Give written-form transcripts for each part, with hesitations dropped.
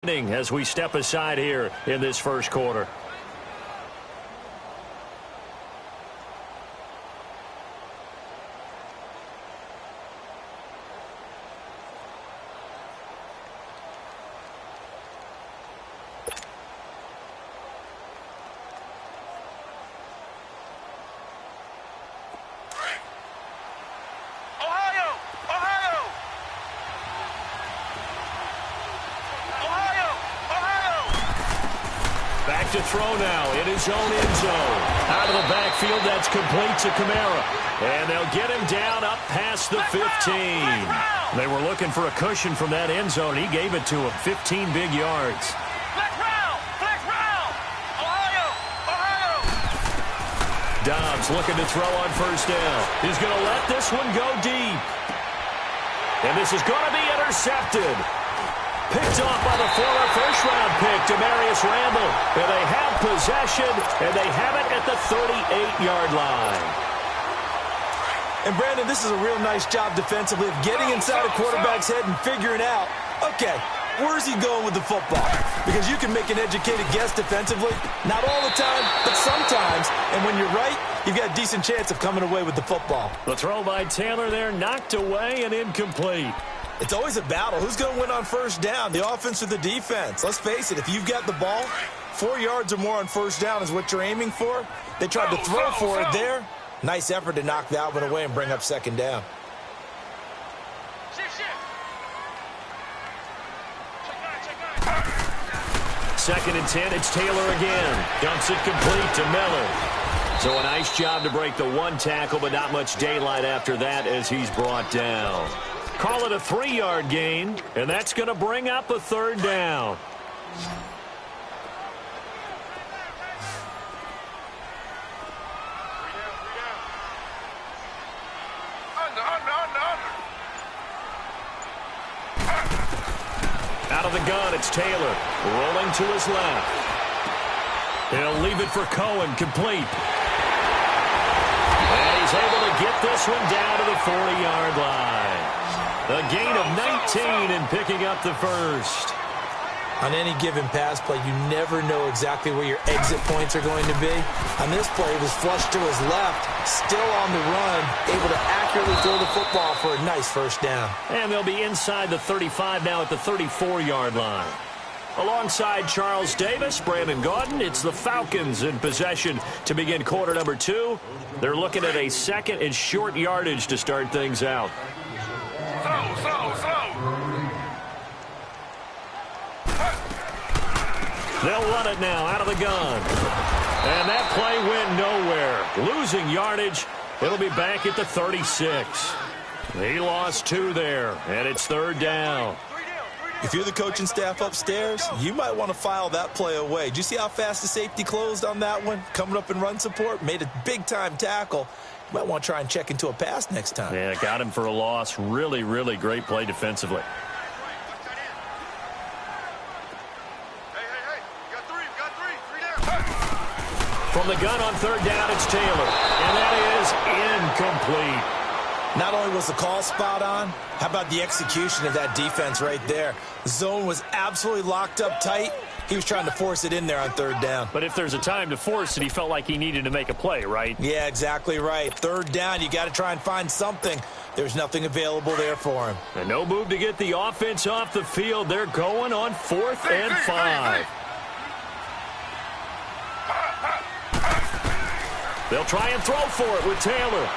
As we step aside here in this first quarter. Back to throw now in his own end zone. Out of the backfield, that's complete to Kamara. And they'll get him down up past the 15. They were looking for a cushion from that end zone. He gave it to him. 15 big yards. Dobbs looking to throw on first down. He's going to let this one go deep. And this is going to be intercepted. Picked off by the former first-round pick, Demarius Randall. And they have possession, and they have it at the 38-yard line. And, Brandon, this is a real nice job defensively of getting inside a quarterback's head and figuring out, okay, where's he going with the football? Because you can make an educated guess defensively. Not all the time, but sometimes. And when you're right, you've got a decent chance of coming away with the football. The throw by Taylor there, knocked away and incomplete. It's always a battle. Who's going to win on first down, the offense or the defense? Let's face it, if you've got the ball, 4 yards or more on first down is what you're aiming for. They tried to throw for it there. Nice effort to knock that one away and bring up second down. Second and 10, it's Taylor again. Dumps it complete to Miller. So a nice job to break the one tackle, but not much daylight after that as he's brought down. Call it a 3-yard gain, and that's going to bring up a third down. Out of the gun, it's Taylor. Rolling to his left. He'll leave it for Cohen, complete. And he's able to get this one down to the 40-yard line. A gain of 19 and picking up the first. On any given pass play, you never know exactly where your exit points are going to be. On this play, it was flushed to his left, still on the run, able to accurately throw the football for a nice first down. And they'll be inside the 35 now at the 34-yard line. Alongside Charles Davis, Brandon Gaudin, it's the Falcons in possession to begin quarter number 2. They're looking at a second and short yardage to start things out. They'll run it now out of the gun. And that play went nowhere. Losing yardage. It'll be back at the 36. He lost 2 there, and it's third down. If you're the coaching staff upstairs, you might want to file that play away. Did you see how fast the safety closed on that one? Coming up in run support, made a big-time tackle. You might want to try and check into a pass next time. Yeah, got him for a loss. Really, really great play defensively. From the gun on third down, it's Taylor. And that is incomplete. Not only was the call spot on, how about the execution of that defense right there? The zone was absolutely locked up tight. He was trying to force it in there on third down. But if there's a time to force it, he felt like he needed to make a play, right? Yeah, exactly right. Third down, you got to try and find something. There's nothing available there for him. And no move to get the offense off the field. They're going on 4th and 5. They'll try and throw for it with Taylor.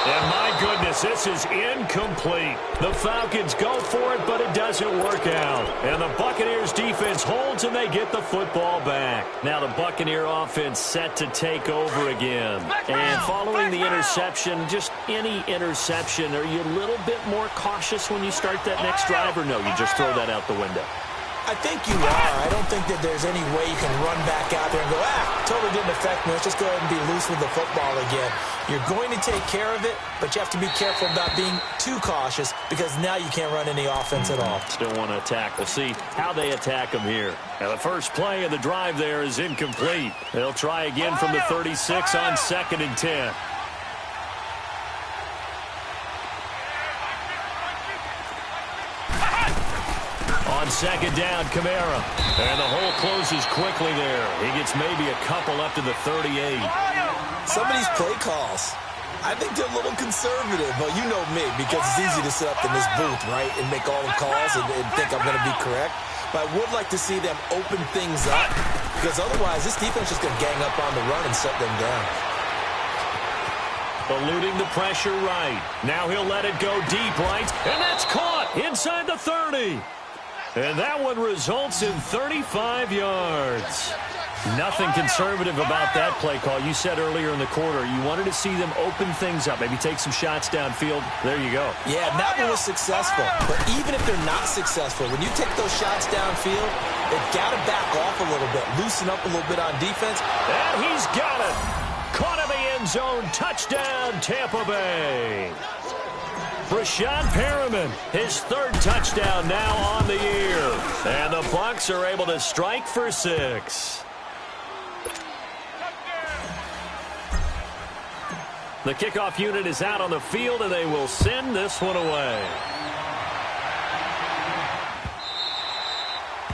And my goodness, this is incomplete. The Falcons go for it, but it doesn't work out. And the Buccaneers defense holds, and they get the football back. Now the Buccaneer offense set to take over again. And following the interception, just any interception, are you a little bit more cautious when you start that next drive, or no, you just throw that out the window? I think you are. I don't think that there's any way you can run back out there and go, totally didn't affect me. Let's just go ahead and be loose with the football again. You're going to take care of it, but you have to be careful about being too cautious because now you can't run any offense at all. Still want to attack. We'll see how they attack them here. Now the first play of the drive there is incomplete. They'll try again from the 36 on 2nd and 10. On second down, Kamara. And the hole closes quickly there. He gets maybe a couple up to the 38. Some of these play calls, I think they're a little conservative. Well, you know me, because it's easy to sit up in this booth, right, and make all the calls and think I'm going to be correct. But I would like to see them open things up, because otherwise this defense is just going to gang up on the run and shut them down. Eluding the pressure right. Now he'll let it go deep right, and that's caught inside the 30. And that one results in 35 yards. Nothing conservative about that play call. You said earlier in the quarter you wanted to see them open things up, maybe take some shots downfield. There you go. Yeah, and that one was successful. But even if they're not successful, when you take those shots downfield, they've got to back off a little bit, loosen up a little bit on defense. And he's got it. Caught in the end zone. Touchdown, Tampa Bay. Brashad Perriman, his third touchdown now on the year. And the Bucs are able to strike for 6. The kickoff unit is out on the field, and they will send this one away.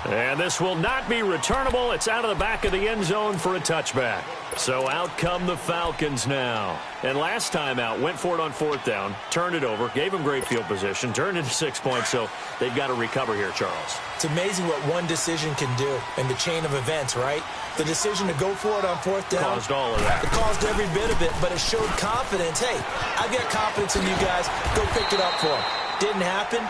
And this will not be returnable. It's out of the back of the end zone for a touchback. So out come the Falcons now. And last time out, went for it on 4th down, turned it over, gave them great field position, turned into 6 points, so they've got to recover here, Charles. It's amazing what one decision can do in the chain of events, right? The decision to go for it on 4th down. Caused all of that. It caused every bit of it, but it showed confidence. Hey, I've got confidence in you guys. Go pick it up for them. Didn't happen.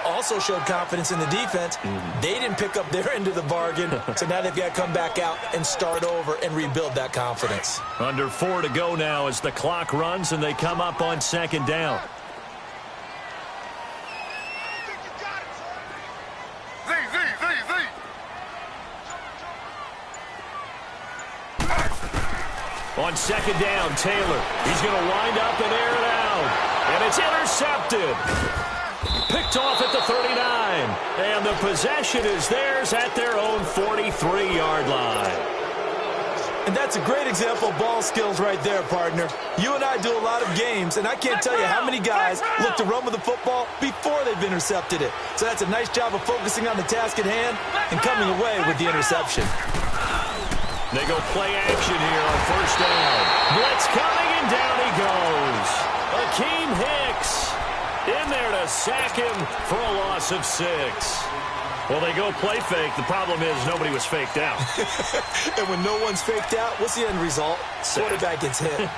Also showed confidence in the defense. They didn't pick up their end of the bargain, so now they've got to come back out and start over and rebuild that confidence. Under 4 to go now as the clock runs and they come up on 2nd down. On 2nd down, Taylor. He's going to wind up and air it out. And it's intercepted. Picked off at the 39. And the possession is theirs at their own 43-yard line. And that's a great example of ball skills right there, partner. You and I do a lot of games, and I can't tell you how many guys look to run with the football before they've intercepted it. So that's a nice job of focusing on the task at hand and coming away with the interception. They go play action here on 1st down. Blitz coming, and down he goes. Akeem Hicks in there to sack him for a loss of 6. Well, they go play fake. The problem is nobody was faked out. And when no one's faked out, what's the end result? Quarterback gets hit.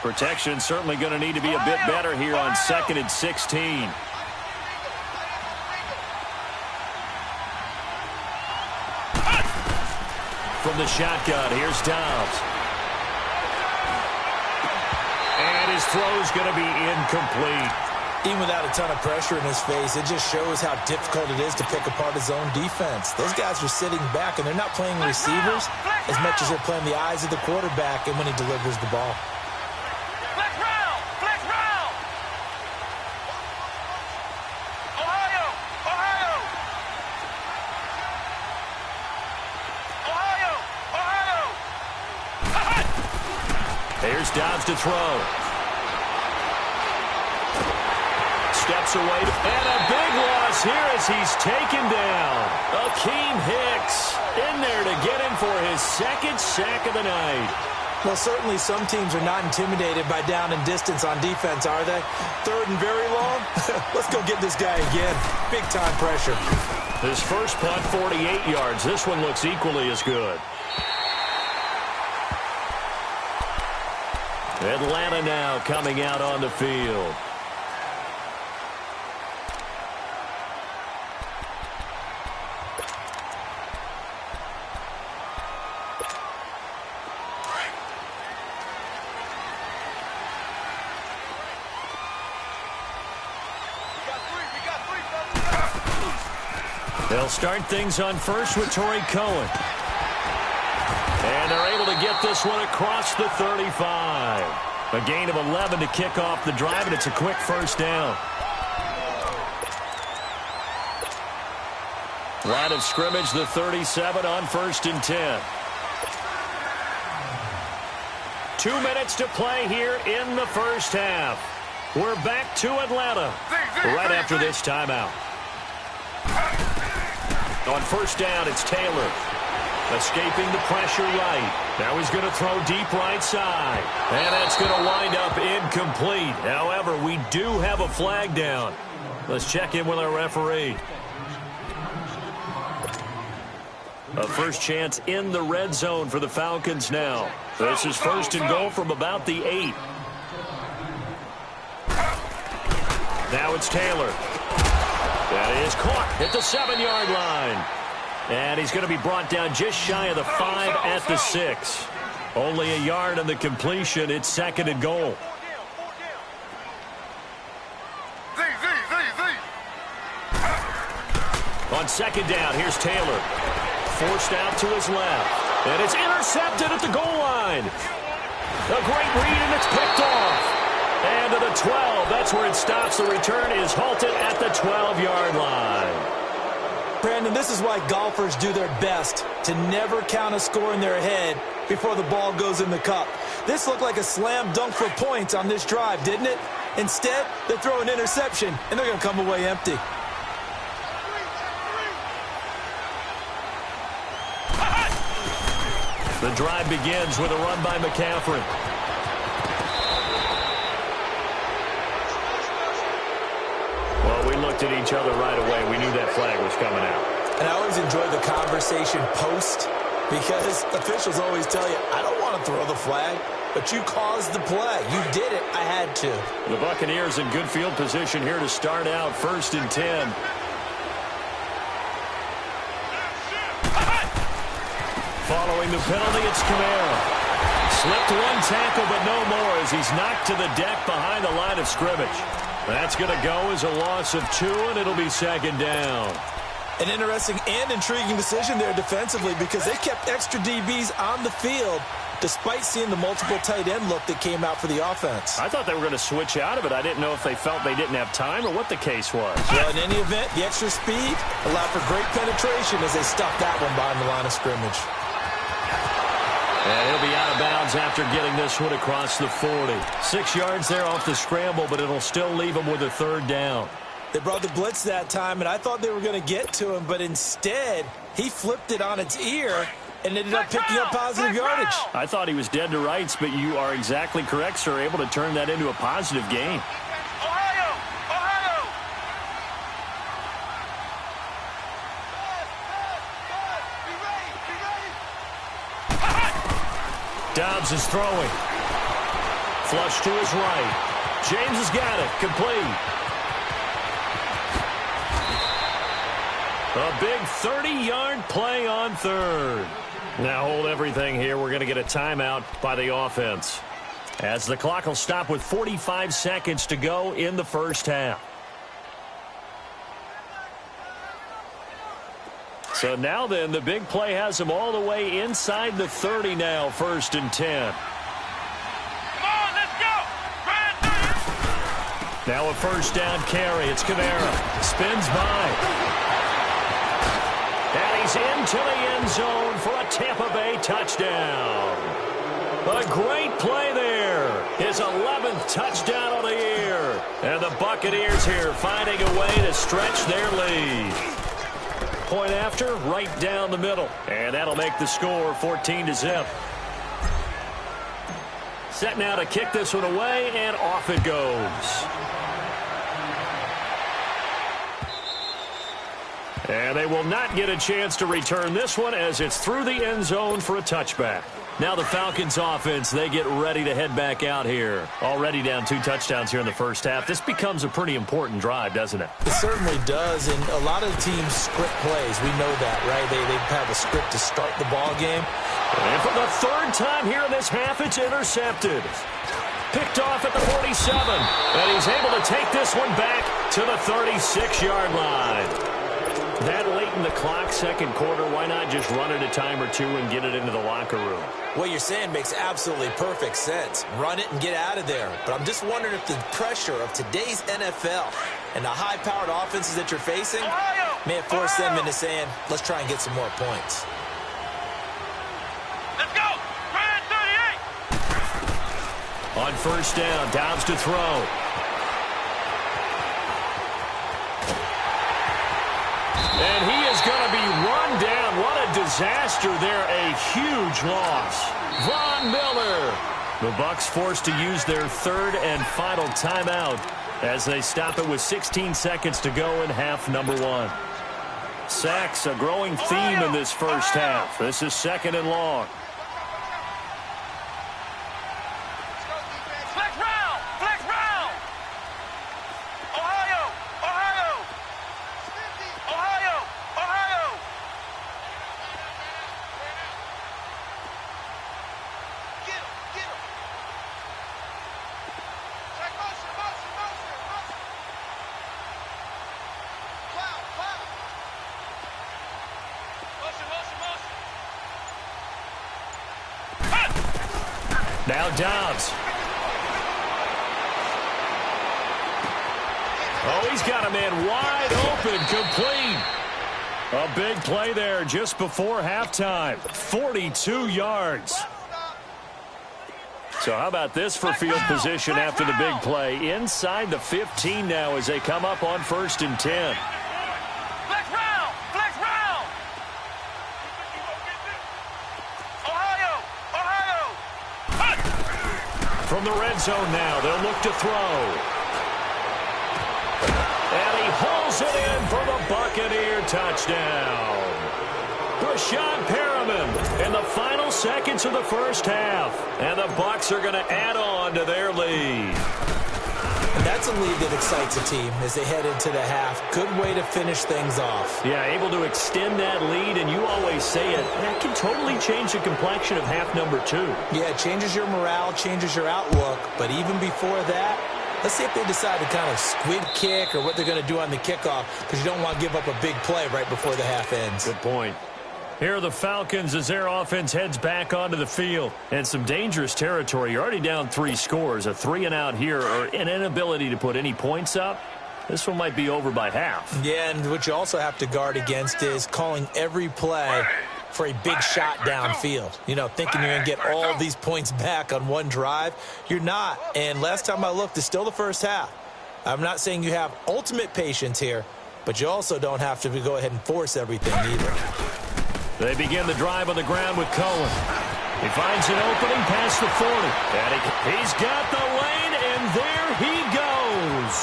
Protection certainly going to need to be a bit better here on 2nd and 16. From the shotgun, here's Dobbs. And his throw's going to be incomplete. Even without a ton of pressure in his face, it just shows how difficult it is to pick apart his own defense. Those guys are sitting back, and they're not playing receivers as much as they're playing the eyes of the quarterback and when he delivers the ball. Here's Dobbs to throw. Steps away, and a big loss here as he's taken down. Akeem Hicks in there to get him for his 2nd sack of the night. Well, certainly some teams are not intimidated by down and distance on defense, are they? 3rd and very long? Let's go get this guy again. Big-time pressure. His first punt, 48 yards. This one looks equally as good. Atlanta now coming out on the field. They'll start things on first with Torrey Cohen. And they're able to get this one across the 35. A gain of 11 to kick off the drive, and it's a quick 1st down. Line of scrimmage, the 37 on 1st and 10. 2 minutes to play here in the 1st half. We're back to Atlanta right after this timeout. On first down, it's Taylor. Escaping the pressure right. Now he's going to throw deep right side. And that's going to wind up incomplete. However, we do have a flag down. Let's check in with our referee. A first chance in the red zone for the Falcons now. This is first and goal from about the 8. Now it's Taylor. That is caught at the 7-yard line. And he's going to be brought down just shy of the 5 at the 6. Only a yard on the completion. It's second and goal. On second down, here's Taylor. Forced out to his left. And it's intercepted at the goal line. A great read, and it's picked off. And to the 12. That's where it stops. The return is halted at the 12-yard line. Brandon, this is why golfers do their best to never count a score in their head before the ball goes in the cup. This looked like a slam dunk for points on this drive, didn't it? Instead, they throw an interception, and they're going to come away empty. The drive begins with a run by McCaffrey. Well, we looked at each other right away. We knew that flag was coming out. And I always enjoy the conversation post because officials always tell you, I don't want to throw the flag, but you caused the play. You did it. I had to. The Buccaneers in good field position here to start out first and 10. Following the penalty, it's Kamara. Slipped one tackle, but no more as he's knocked to the deck behind the line of scrimmage. That's going to go as a loss of 2, and it'll be second down. An interesting and intriguing decision there defensively because they kept extra DBs on the field despite seeing the multiple tight end look that came out for the offense. I thought they were going to switch out of it. I didn't know if they felt they didn't have time or what the case was. Well, in any event, the extra speed allowed for great penetration as they stuffed that one behind the line of scrimmage. And he'll be out of bounds after getting this one across the 40. 6 yards there off the scramble, but it'll still leave him with a third down. They brought the blitz that time, and I thought they were going to get to him, but instead, he flipped it on its ear and ended up picking up positive yardage. I thought he was dead to rights, but you are exactly correct, sir. Able to turn that into a positive gain. Dobbs is throwing. Flush to his right. James has got it. Complete. A big 30-yard play on third. Now hold everything here. We're going to get a timeout by the offense, as the clock will stop with 45 seconds to go in the first half. So now then, the big play has them all the way inside the 30 now, first and 10. Come on, let's go! Now a first down carry. It's Kamara. Spins by. And he's into the end zone for a Tampa Bay touchdown. A great play there. His 11th touchdown of the year. And the Buccaneers here finding a way to stretch their lead. Point after, right down the middle. And that'll make the score 14-0. Set now to kick this one away, and off it goes. And they will not get a chance to return this one as it's through the end zone for a touchback. Now the Falcons offense, they get ready to head back out here. Already down 2 touchdowns here in the first half. This becomes a pretty important drive, doesn't it? It certainly does, and a lot of teams script plays. We know that, right? They have a script to start the ball game. And for the third time here in this half, it's intercepted. Picked off at the 47, and he's able to take this one back to the 36-yard line. That late in the clock, second quarter, why not just run it a time or two and get it into the locker room? What you're saying makes absolutely perfect sense. Run it and get out of there. But I'm just wondering if the pressure of today's NFL and the high-powered offenses that you're facing may have forced them into saying, let's try and get some more points. Let's go! Brand 38! On first down, Dobbs to throw. disaster there, a huge loss. Von Miller. The Bucs forced to use their third and final timeout as they stop it with 16 seconds to go in half number one. Sacks, a growing theme in this first half. This is second and long. Flex round! Flex round! Ohio! Ohio! Ohio! Ohio! Get him! Get him! Check motion! Motion! Motion! Motion! Cloud! Cloud! Motion! Motion! Motion! Now Dobbs. Oh, he's got a man wide open, complete. A big play there just before halftime. 42 yards. So how about this for field position after the big play? Inside the 15 now as they come up on 1st and 10. Flex round! Flex round! Ohio! Ohio! From the red zone now, they'll look to throw. And he hauls it in for the Buccaneer touchdown. Brashad Perriman in the final seconds of the first half. And the Bucs are going to add on to their lead. And that's a lead that excites a team as they head into the half. Good way to finish things off. Yeah, able to extend that lead, and you always say it, that can totally change the complexion of half number two. Yeah, it changes your morale, changes your outlook. But even before that, let's see if they decide to kind of squid kick or what they're going to do on the kickoff, because you don't want to give up a big play right before the half ends. Good point. Here are the Falcons as their offense heads back onto the field. And some dangerous territory. You're already down 3 scores. A 3-and-out here or an inability to put any points up. This one might be over by half. Yeah, and what you also have to guard against is calling every play for a big shot downfield. You know, thinking you're going to get all these points back on one drive. You're not. And last time I looked, it's still the first half. I'm not saying you have ultimate patience here, but you also don't have to go ahead and force everything either. They begin the drive on the ground with Cohen. He finds an opening past the 40. And he's got the lane, and there he goes.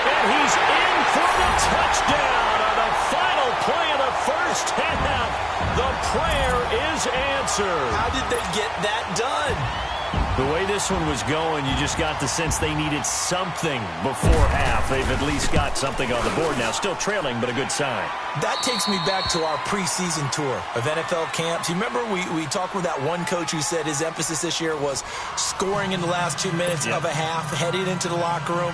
And he's in for the touchdown on the final play of the first half. The prayer is answered. How did they get that done? The way this one was going, you just got the sense they needed something before half. They've at least got something on the board now. Still trailing, but a good sign. That takes me back to our preseason tour of NFL camps. You remember we talked with that one coach who said his emphasis this year was scoring in the last 2 minutes of a half, heading into the locker room.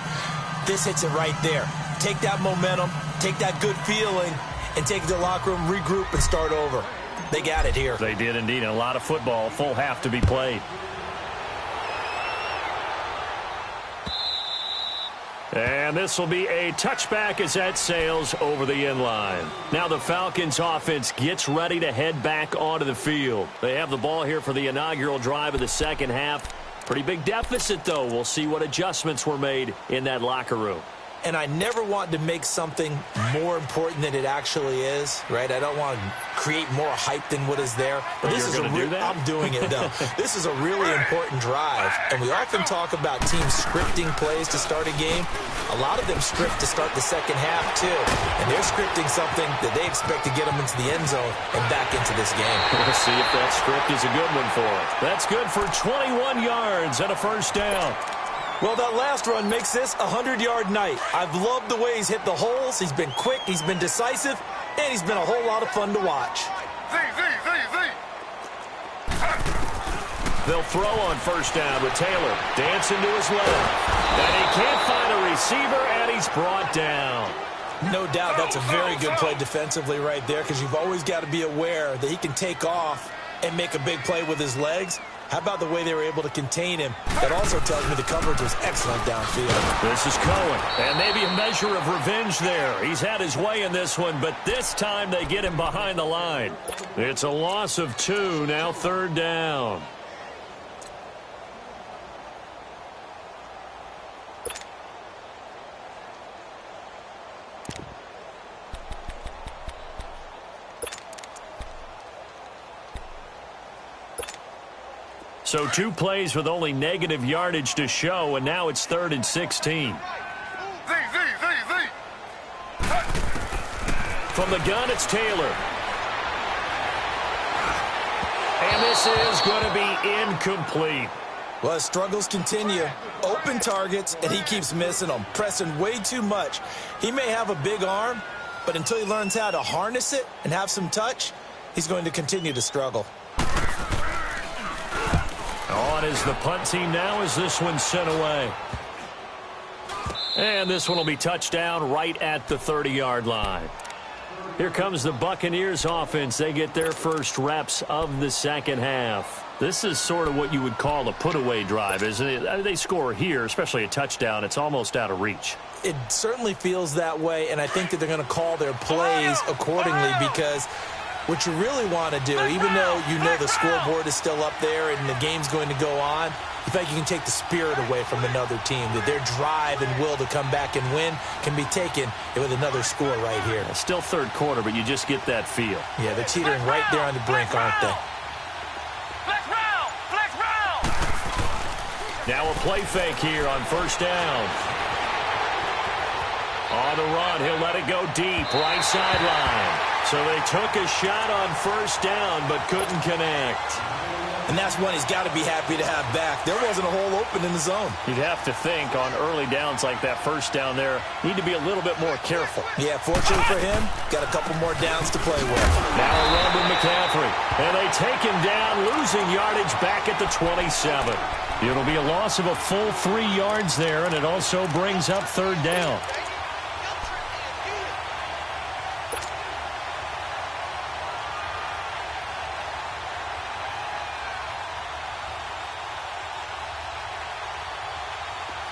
This hits it right there. Take that momentum, take that good feeling, and take it to the locker room, regroup, and start over. They got it here. They did indeed. And a lot of football, full half to be played. And this will be a touchback as that sails over the end line. Now the Falcons offense gets ready to head back onto the field. They have the ball here for the inaugural drive of the second half. Pretty big deficit, though. We'll see what adjustments were made in that locker room. And I never want to make something more important than it actually is, right? I don't want to create more hype than what is there. But this is I'm doing it, though. This is a really important drive. And we often talk about teams scripting plays to start a game. A lot of them script to start the second half, too. And they're scripting something that they expect to get them into the end zone and back into this game. We'll see if that script is a good one for it. That's good for 21 yards and a first down. Well, that last run makes this a 100-yard night. I've loved the way he's hit the holes. He's been quick, he's been decisive, and he's been a whole lot of fun to watch. They'll throw on first down with Taylor. Dancing to his left. And he can't find a receiver, and he's brought down. No doubt that's a very good play defensively right there, because you've always got to be aware that he can take off and make a big play with his legs. How about the way they were able to contain him? That also tells me the coverage was excellent downfield. This is Cohen, and maybe a measure of revenge there. He's had his way in this one, but this time they get him behind the line. It's a loss of 2, now third down. So 2 plays with only negative yardage to show, and now it's 3rd and 16. From the gun, it's Taylor. And this is going to be incomplete. Well, his struggles continue. Open targets, and he keeps missing them, pressing way too much. He may have a big arm, but until he learns how to harness it and have some touch, he's going to continue to struggle. On is the punt team now as this one's sent away. And this one will be touchdown right at the 30-yard line. Here comes the Buccaneers offense. They get their first reps of the second half. This is sort of what you would call a put-away drive, isn't it? I mean, they score here, especially a touchdown. It's almost out of reach. It certainly feels that way, and I think that they're going to call their plays accordingly because what you really want to do, even though you know the scoreboard is still up there and the game's going to go on, you think you can take the spirit away from another team, that their drive and will to come back and win can be taken with another score right here. It's still third quarter, but you just get that feel. Yeah, they're teetering right there on the brink, aren't they? Flex round! Flex round! Now a play fake here on first down. On the run, he'll let it go deep, right sideline. So they took a shot on first down, but couldn't connect. And that's one he's got to be happy to have back. There wasn't a hole open in the zone. You'd have to think on early downs like that first down there, need to be a little bit more careful. Yeah, fortunately for him, got a couple more downs to play with. Now a run with McCaffrey. And they take him down, losing yardage back at the 27. It'll be a loss of a full 3 yards there, and it also brings up third down.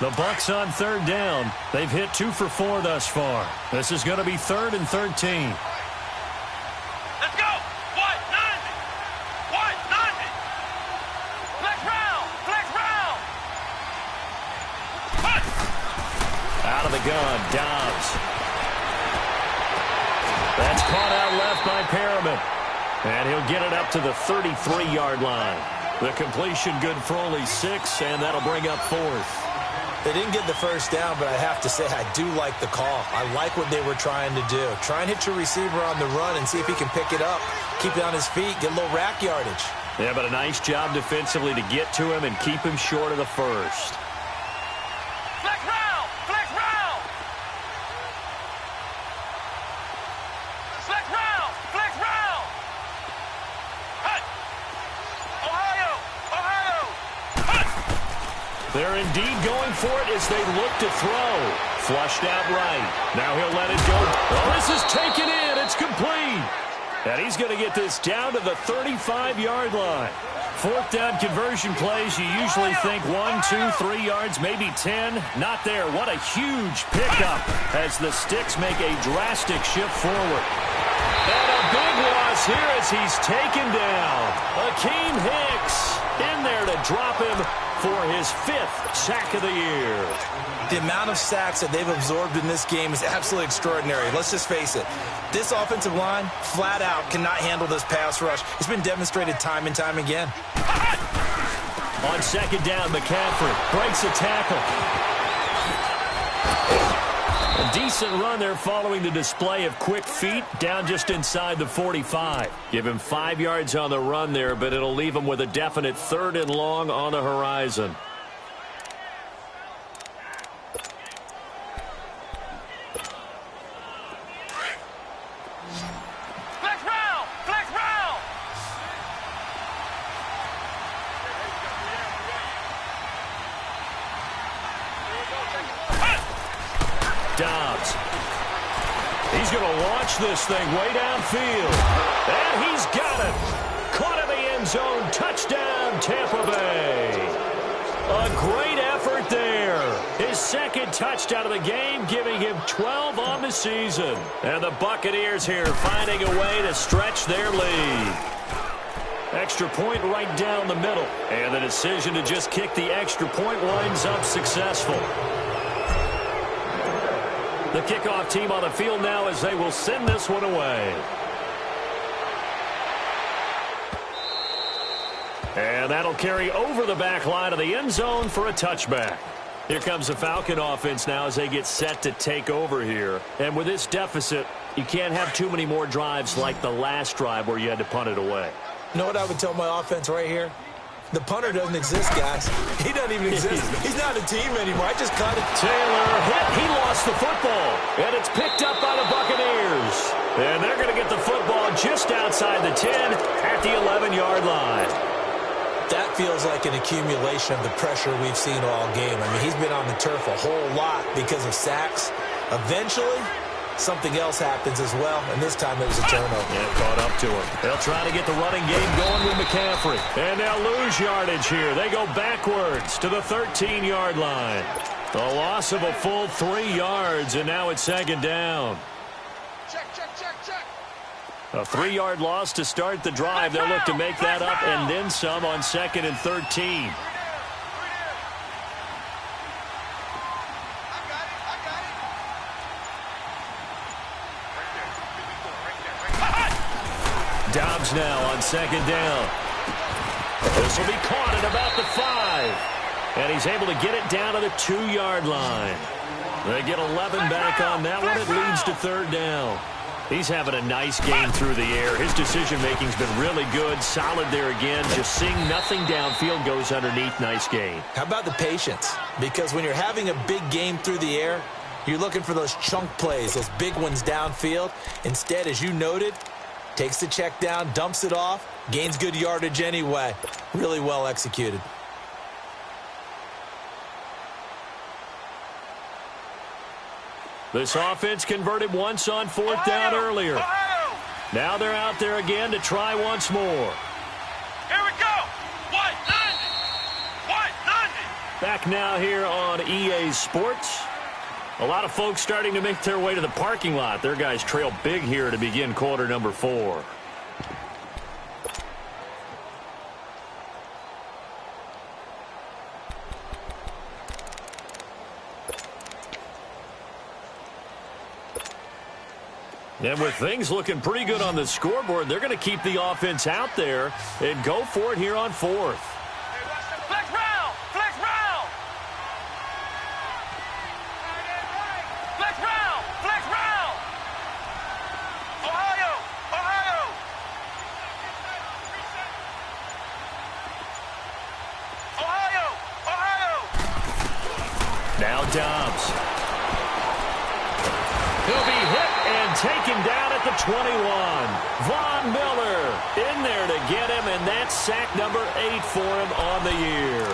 The Bucs on third down. They've hit 2 for 4 thus far. This is going to be 3rd and 13. Let's go! What? 90! What? 90! Flex round! Flex round! Punt! Out of the gun, Dobbs. That's caught out left by Perriman. And he'll get it up to the 33-yard line. The completion good for only 6, and that'll bring up 4th. They didn't get the first down, but I have to say I do like the call. I like what they were trying to do. Try and hit your receiver on the run and see if he can pick it up. Keep it on his feet, get a little rack yardage. Yeah, but a nice job defensively to get to him and keep him short of the first. Flex round! Flex round! Flex round! Flex round! Punt! Ohio! Ohio! Punt! They're indeed going for it as they look to throw. Flushed out right. Now he'll let it go. Oh, this is taken in. It's complete. And he's going to get this down to the 35-yard line. 4th down conversion plays, you usually think 1, 2, 3 yards, maybe 10. Not there. What a huge pickup as the Sticks make a drastic shift forward. And a big loss here as he's taken down. Akeem Hicks in there to drop him for his 5th sack of the year. The amount of sacks that they've absorbed in this game is absolutely extraordinary. Let's just face it. This offensive line, flat out, cannot handle this pass rush. It's been demonstrated time and time again. On second down, McCaffrey breaks a tackle. A decent run there following the display of quick feet down just inside the 45. Give him 5 yards on the run there, but it'll leave him with a definite 3rd and long on the horizon. Flex round! Flex round! Dobbs. He's going to launch this thing way downfield. And he's got it. Caught in the end zone. Touchdown, Tampa Bay. A great effort there. His 2nd touchdown of the game, giving him 12 on the season. And the Buccaneers here finding a way to stretch their lead. Extra point right down the middle. And the decision to just kick the extra point winds up successful. The kickoff team on the field now as they will send this one away. And that'll carry over the back line of the end zone for a touchback. Here comes the Falcon offense now as they get set to take over here. And with this deficit, you can't have too many more drives like the last drive where you had to punt it away. You know what I would tell my offense right here? The punter doesn't exist, guys. He doesn't even exist. He's not a team anymore. I just caught it. Taylor hit. He lost the football. And it's picked up by the Buccaneers. And they're going to get the football just outside the 10 at the 11-yard line. That feels like an accumulation of the pressure we've seen all game. I mean, he's been on the turf a whole lot because of sacks. Eventually, something else happens as well, and this time it was a turnover. Yeah, caught up to him. They'll try to get the running game going with McCaffrey. And they'll lose yardage here. They go backwards to the 13-yard line. A loss of a full 3 yards, and now it's second down. Check. A 3-yard loss to start the drive. They'll look to make that up and then some on 2nd and 13. Dobbs now on 2nd down. This will be caught at about the 5. And he's able to get it down to the 2-yard line. They get 11 back on that one. It leads to 3rd down. He's having a nice game through the air. His decision-making's been really good. Solid there again. Just seeing nothing downfield goes underneath. Nice game. How about the patience? Because when you're having a big game through the air, you're looking for those chunk plays, those big ones downfield. Instead, as you noted, takes the check down, dumps it off, gains good yardage anyway. Really well executed. This offense converted once on 4th down earlier. Now they're out there again to try once more. Here we go. White 90. Back now here on EA Sports. A lot of folks starting to make their way to the parking lot. Their guys trail big here to begin quarter number 4. And with things looking pretty good on the scoreboard, they're going to keep the offense out there and go for it here on 4th. Flex round. Flex round. Flex round. Flex round. Ohio. Now Dobbs. He'll be hit and taken down at the 21. Von Miller in there to get him, and that's sack number 8 for him on the year.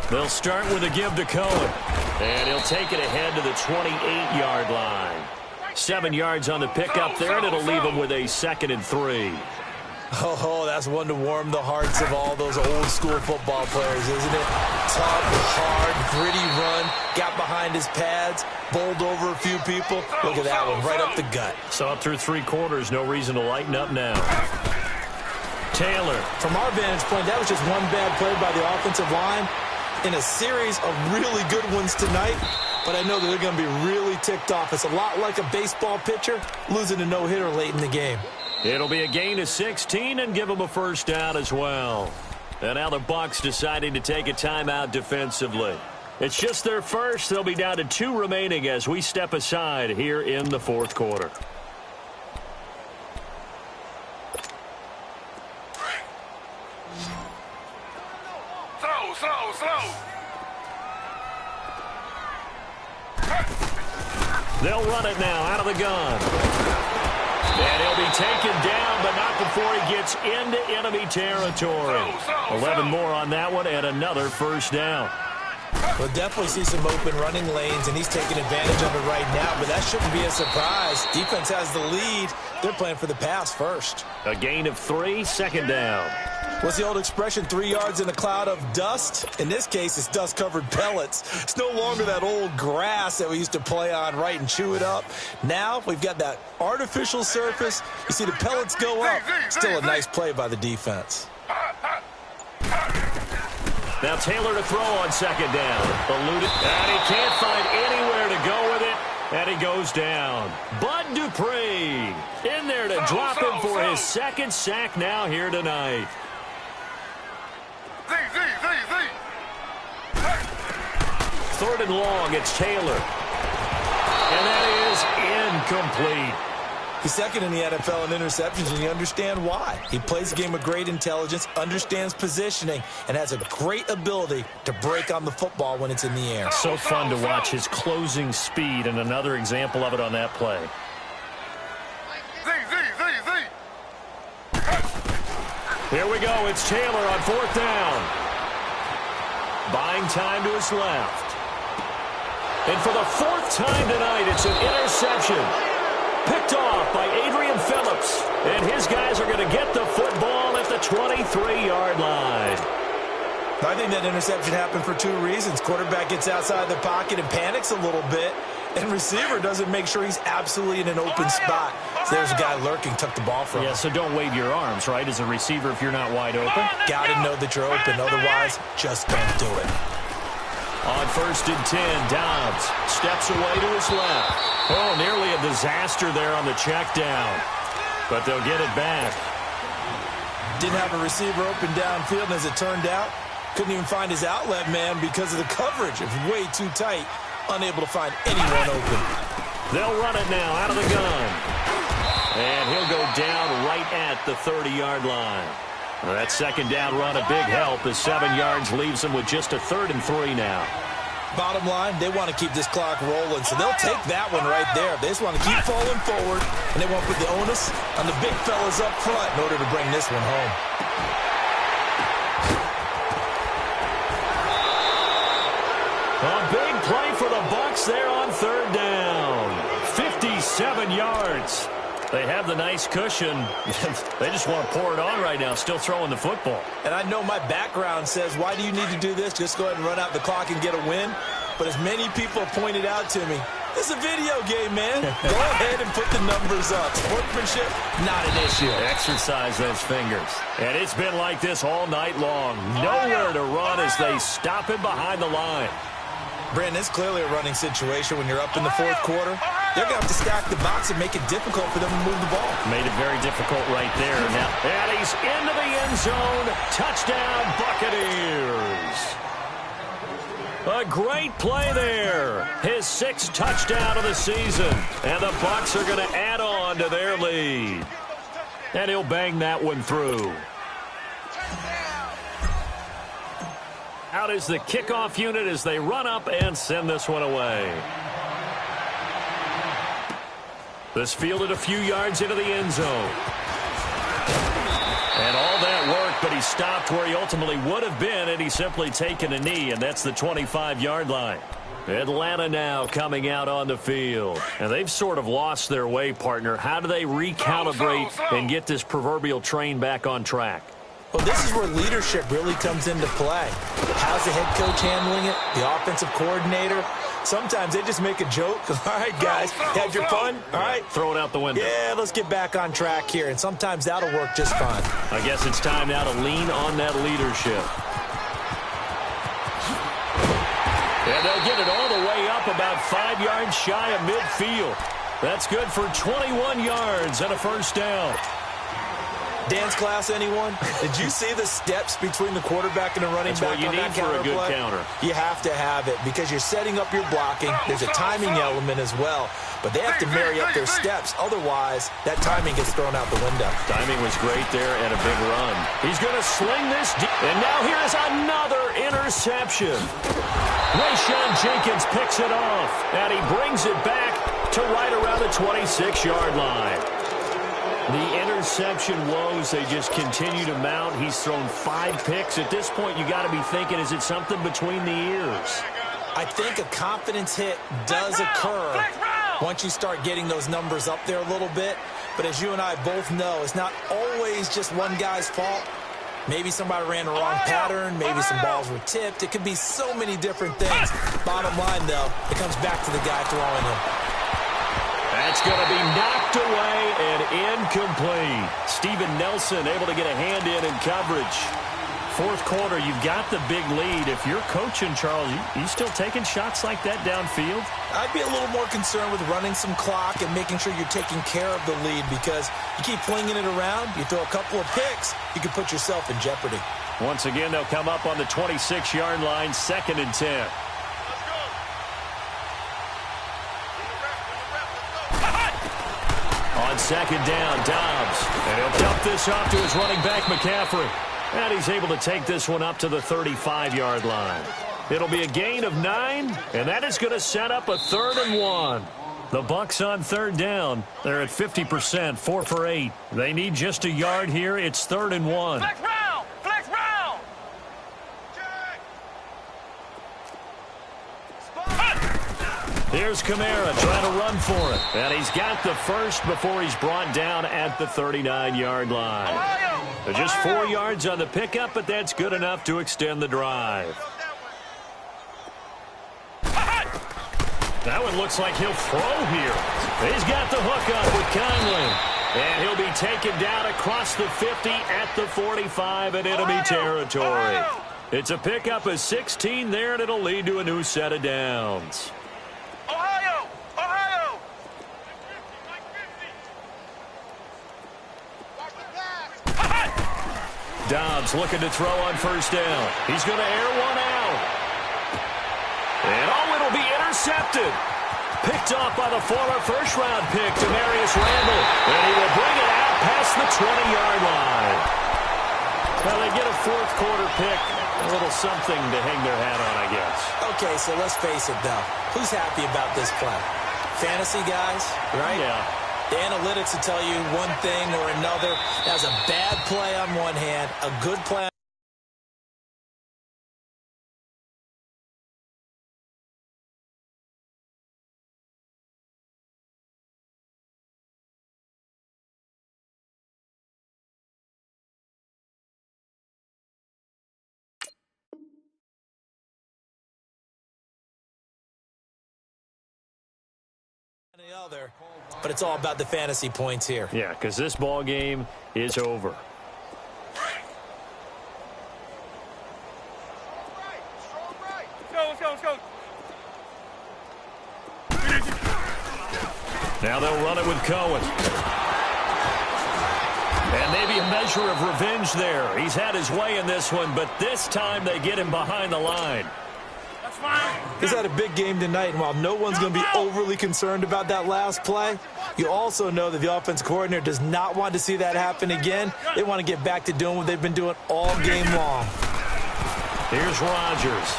They'll start with a give to Cohen. And he'll take it ahead to the 28-yard line. 7 yards on the pickup there, and it'll leave him with a 2nd and 3. Oh, that's one to warm the hearts of all those old-school football players, isn't it? Tough, hard, gritty run, got behind his pads, bowled over a few people. Look at that one, right up the gut. Saw it through 3 quarters, no reason to lighten up now. Taylor. From our vantage point, that was just one bad play by the offensive line in a series of really good ones tonight. But I know that they're going to be really ticked off. It's a lot like a baseball pitcher losing a no-hitter late in the game. It'll be a gain of 16 and give them a first down as well. And now the Bucs deciding to take a timeout defensively. It's just their first. They'll be down to 2 remaining as we step aside here in the 4th quarter. Slow. They'll run it now out of the gun. And he'll be taken down, but not before he gets into enemy territory. 11 more on that one and another first down. We'll definitely see some open running lanes, and he's taking advantage of it right now, but that shouldn't be a surprise. Defense has the lead. They're playing for the pass first. A gain of 3, 2nd down. What's the old expression, 3 yards in a cloud of dust? In this case, it's dust-covered pellets. It's no longer that old grass that we used to play on, right, and chew it up. Now we've got that artificial surface. You see the pellets go up. Still a nice play by the defense. Now Taylor to throw on second down. Eluded, and he can't find anywhere to go with it, and he goes down. Bud Dupree in there to drop him for his second sack now here tonight. Third and long, it's Taylor. And that is incomplete. He's second in the NFL in interceptions, and you understand why. He plays a game with great intelligence, understands positioning, and has a great ability to break on the football when it's in the air. So fun to watch his closing speed, and another example of it on that play. Here we go. It's Taylor on fourth down. Buying time to his left. And for the fourth time tonight, it's an interception. Picked off by Adrian Phillips. And his guys are going to get the football at the 23-yard line. I think that interception happened for two reasons. Quarterback gets outside the pocket and panics a little bit. And receiver doesn't make sure he's absolutely in an open spot. So there's a guy lurking, took the ball from him. Yeah, so don't wave your arms, right, as a receiver if you're not wide open. Got to know that you're open. Otherwise, just don't do it. On first and 10, Dobbs steps away to his left. Oh, nearly a disaster there on the check down. But they'll get it back. Didn't have a receiver open downfield, and as it turned out, couldn't even find his outlet man because of the coverage. It was way too tight. Unable to find anyone open. They'll run it now out of the gun. And he'll go down right at the 30-yard line. Well, that second down run a big help as 7 yards leaves them with just a 3rd and 3 now. Bottom line, they want to keep this clock rolling, so they'll take that one right there. They just want to keep falling forward, and they won't put the onus on the big fellas up front in order to bring this one home. A big play for the Bucs there on 3rd down. 57 yards. They have the nice cushion. They just want to pour it on right now, still throwing the football. And I know my background says, why do you need to do this? Just go ahead and run out the clock and get a win. But as many people have pointed out to me, this is a video game, man. Go ahead and put the numbers up. Sportsmanship, not an issue. Exercise those fingers. And it's been like this all night long. Nowhere to run as they stop him behind the line. Brandon, it's clearly a running situation when you're up in the 4th quarter. They're going to have to stack the box and make it difficult for them to move the ball. Made it very difficult right there. Now, and he's into the end zone. Touchdown, Buccaneers. A great play there. His 6th touchdown of the season. And the Bucs are going to add on to their lead. And he'll bang that one through. Out is the kickoff unit as they run up and send this one away. This fielded a few yards into the end zone. And all that work, but he stopped where he ultimately would have been, and he's simply taken a knee, and that's the 25-yard line. Atlanta now coming out on the field. And they've sort of lost their way, partner. How do they recalibrate and get this proverbial train back on track? Well, this is where leadership really comes into play. How's the head coach handling it? The offensive coordinator? Sometimes they just make a joke. All right, guys, had your fun? All right. Throw it out the window. Yeah, let's get back on track here. And sometimes that'll work just fine. I guess it's time now to lean on that leadership. And they'll get it all the way up about 5 yards shy of midfield. That's good for 21 yards and a first down. Dance class, anyone? Did you see the steps between the quarterback and the running back on that counter play? That's what you need for a good counter. You have to have it because you're setting up your blocking. There's a timing element as well. But they have to marry up their steps. Otherwise, that timing gets thrown out the window. Timing was great there and a big run. He's going to sling this deep. And now here's another interception. Rayshon Jenkins picks it off. And he brings it back to right around the 26-yard line. The interception woes, they just continue to mount. He's thrown 5 picks. At this point, you got to be thinking, is it something between the ears? I think a confidence hit does occur once you start getting those numbers up there a little bit. But as you and I both know, it's not always just one guy's fault. Maybe somebody ran the wrong pattern. Maybe some balls were tipped. It could be so many different things. Bottom line, though, it comes back to the guy throwing them. That's going to be knocked away and incomplete. Steven Nelson able to get a hand in coverage. Fourth quarter, you've got the big lead. If you're coaching, Charles, you still taking shots like that downfield? I'd be a little more concerned with running some clock and making sure you're taking care of the lead, because you keep flinging it around, you throw a couple of picks, you can put yourself in jeopardy. Once again, they'll come up on the 26-yard line, 2nd and 10. On 2nd down, Dobbs. And he'll dump this off to his running back, McCaffrey. And he's able to take this one up to the 35-yard line. It'll be a gain of 9, and that is going to set up a 3rd and 1. The Bucs on 3rd down. They're at 50%, 4 for 8. They need just a yard here. It's 3rd and 1. Flex round! Flex round! Here's Kamara trying to run for it. And he's got the first before he's brought down at the 39-yard line. Just 4 yards on the pickup, but that's good enough to extend the drive. That one looks like he'll throw here. He's got the hook up with Conley. And he'll be taken down across the 50 at the 45 in enemy territory. It's a pickup of 16 there, and it'll lead to a new set of downs. Ohio! Ohio! Dobbs looking to throw on 1st down. He's going to air one out. And it'll be intercepted. Picked off by the former first-round pick, Demarius Randall. And he will bring it out past the 20-yard line. Well, they get a fourth-quarter pick. A little something to hang their hat on, I guess. Okay, so let's face it, though. Who's happy about this play? Fantasy guys, right? Yeah. The analytics will tell you one thing or another. That was a bad play on one hand, a good play on the other, but it's all about the fantasy points here. Yeah, because this ball game is over. Let's go, let's go, let's go. Now they'll run it with Cohen. And maybe a measure of revenge there. He's had his way in this one, but this time they get him behind the line. That's fine. He's had a big game tonight, and while no one's going to be overly concerned about that last play, you also know that the offense coordinator does not want to see that happen again. They want to get back to doing what they've been doing all game long. Here's Rodgers.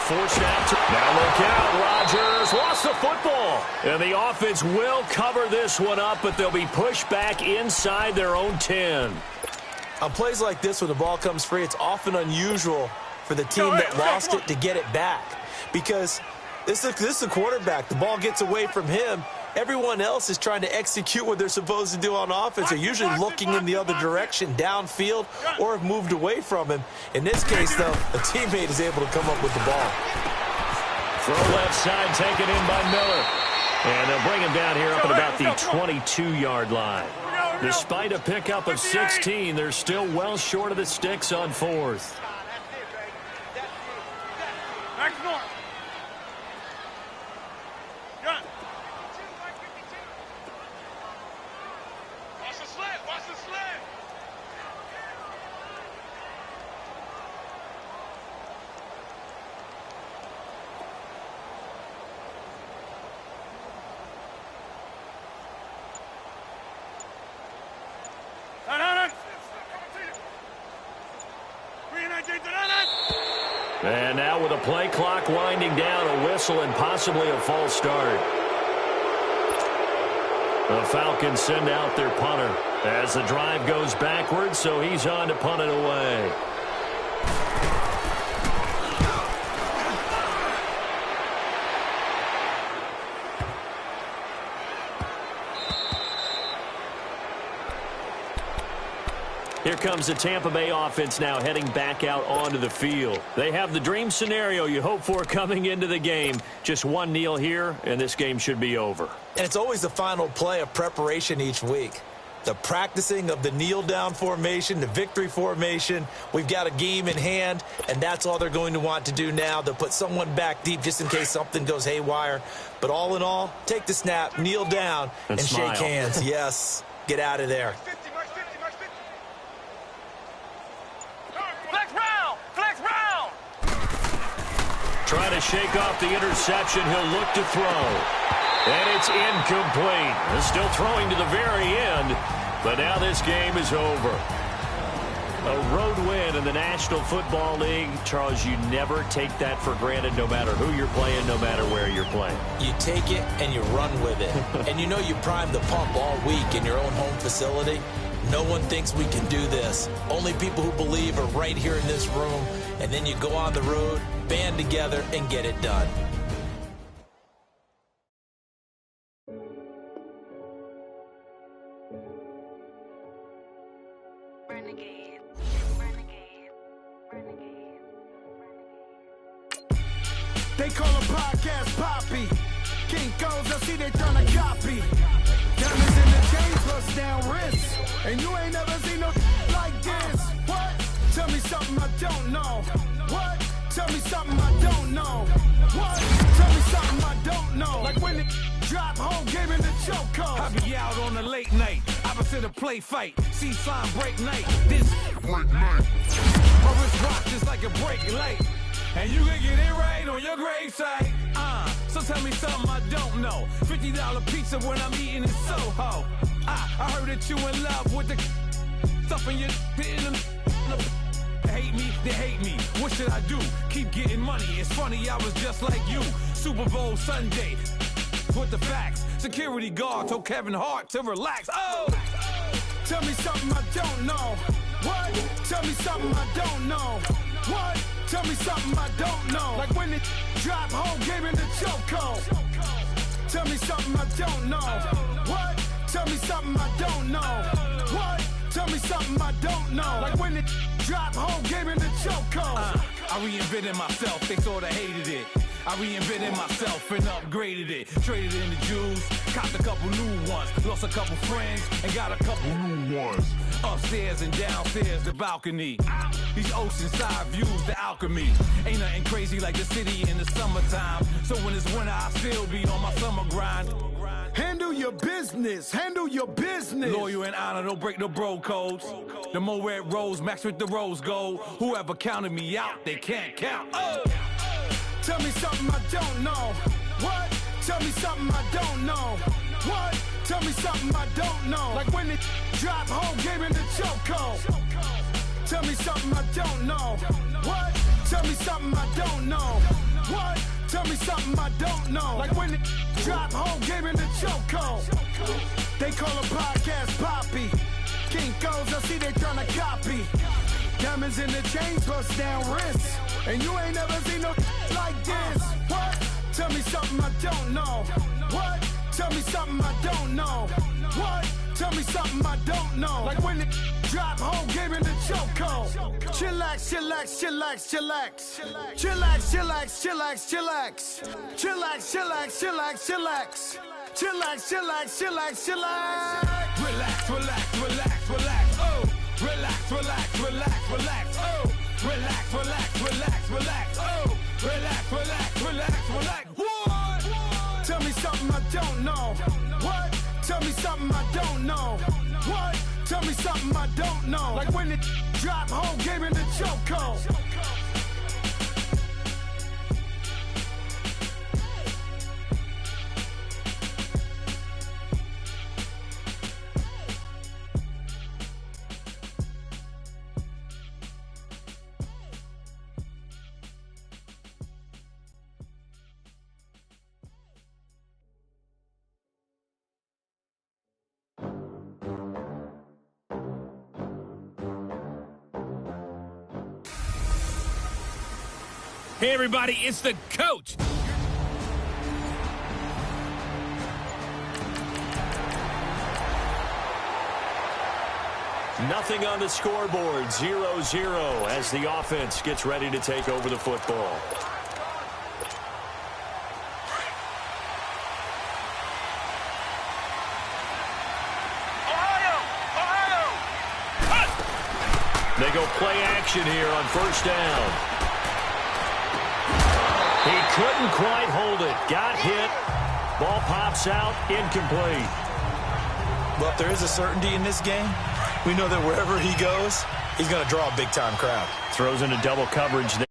Forced out to... Now look out. Rodgers lost the football. And the offense will cover this one up, but they'll be pushed back inside their own 10. On plays like this, when the ball comes free, it's often unusual for the team that lost it to get it back, because this is the quarterback. The ball gets away from him. Everyone else is trying to execute what they're supposed to do on offense. They're usually looking in the other direction, downfield, or have moved away from him. In this case, though, a teammate is able to come up with the ball. Throw left side, taken in by Miller. And they'll bring him down here up at about the 22-yard line. Despite a pickup of 16, they're still well short of the sticks on 4th. Next one. Gun. Watch the slant. Watch the slant. And now with a play clock winding down, a whistle and possibly a false start. The Falcons send out their punter as the drive goes backwards, so he's on to punt it away. Here comes the Tampa Bay offense now heading back out onto the field. They have the dream scenario you hope for coming into the game. Just one kneel here, and this game should be over. And it's always the final play of preparation each week. The practicing of the kneel-down formation, the victory formation. We've got a game in hand, and that's all they're going to want to do now. They'll put someone back deep just in case something goes haywire. But all in all, take the snap, kneel down, and shake hands. Yes, get out of there. Flex round! Flex round! Trying to shake off the interception. He'll look to throw. And it's incomplete. They're still throwing to the very end, but now this game is over. A road win in the National Football League. Charles, you never take that for granted no matter who you're playing, no matter where you're playing. You take it and you run with it. And you know you prime the pump all week in your own home facility. No one thinks we can do this. Only people who believe are right here in this room. And then you go on the road, band together, and get it done. They call a podcast Poppy. King goes, I see they tryna copy. Diamonds in the chains, bust down wrists. And you ain't never seen no like this. What? Tell me something I don't know. What? Tell me something I don't know. What? Tell me something I don't know. Like when it drop home, game in the chokehold. I be out on a late night, opposite a play fight. See sign break night. This break night. My wrist rock just like a break light. And you can get it right on your gravesite. So tell me something I don't know. $50 pizza when I'm eating in Soho. I heard that you in love with the stuff in your hitting them. Hate me, they hate me. What should I do? Keep getting money. It's funny, I was just like you. Super Bowl Sunday. With the facts. Security guard told Kevin Hart to relax. Oh! Tell me something I don't know. What? Tell me something I don't know. What? Tell me something I don't know. Like when it drop home, game in the chokehold. Tell me something I don't know. What? Tell me something I don't know. What? Tell me something I don't know. Like when it drop home, game in the chokehold. I reinvented myself, they sorta hated it. I reinvented myself and upgraded it. Traded in the Jews, copped a couple new ones. Lost a couple friends and got a couple new ones. Upstairs and downstairs, the balcony. These oceanside views, the alchemy. Ain't nothing crazy like the city in the summertime. So when it's winter, I still be on my summer grind. Handle your business, handle your business. Loyal and honor, don't break the bro codes. The more red rose, max with the rose gold. Whoever counted me out, they can't count. Oh! Tell me something I don't know. What? Tell me something I don't know. What? Tell me something I don't know. Like when it drop home, game in the chokehold. Tell me something I don't know. What? Tell me something I don't know. What? Tell me something I don't know. Like when it drop home, game in the chokehold. They call a podcast Poppy. King goes, I see they tryna copy. Diamonds in the chains, bust down wrists. And you ain't never seen no like this. What? Tell me something I don't know. What? Tell me something I don't know. What? Tell me something I don't know. Like when it drop home, game in the chokehold. Chillax, chillax, chillax, chillax. Chillax, chillax, chillax, chillax. Chillax, chillax, chillax, chillax. Chillax, chillax, chillax, chillax. Relax, relax, relax, relax. Oh. Relax, relax, relax, relax. Oh. Relax, relax, relax, relax. Oh. Relax, relax, relax, relax. What? Tell me something I don't know. What? Tell me something I don't know. What? Tell me something I don't know. Like when it drop home, game in the chokehold. Hey, everybody, it's the coach. Nothing on the scoreboard, 0-0 as the offense gets ready to take over the football. Ohio, They go play action here on first down. He couldn't quite hold it. Got hit. Ball pops out. Incomplete. Well, if there is a certainty in this game, we know that wherever he goes, he's going to draw a big-time crowd. Throws into double coverage there.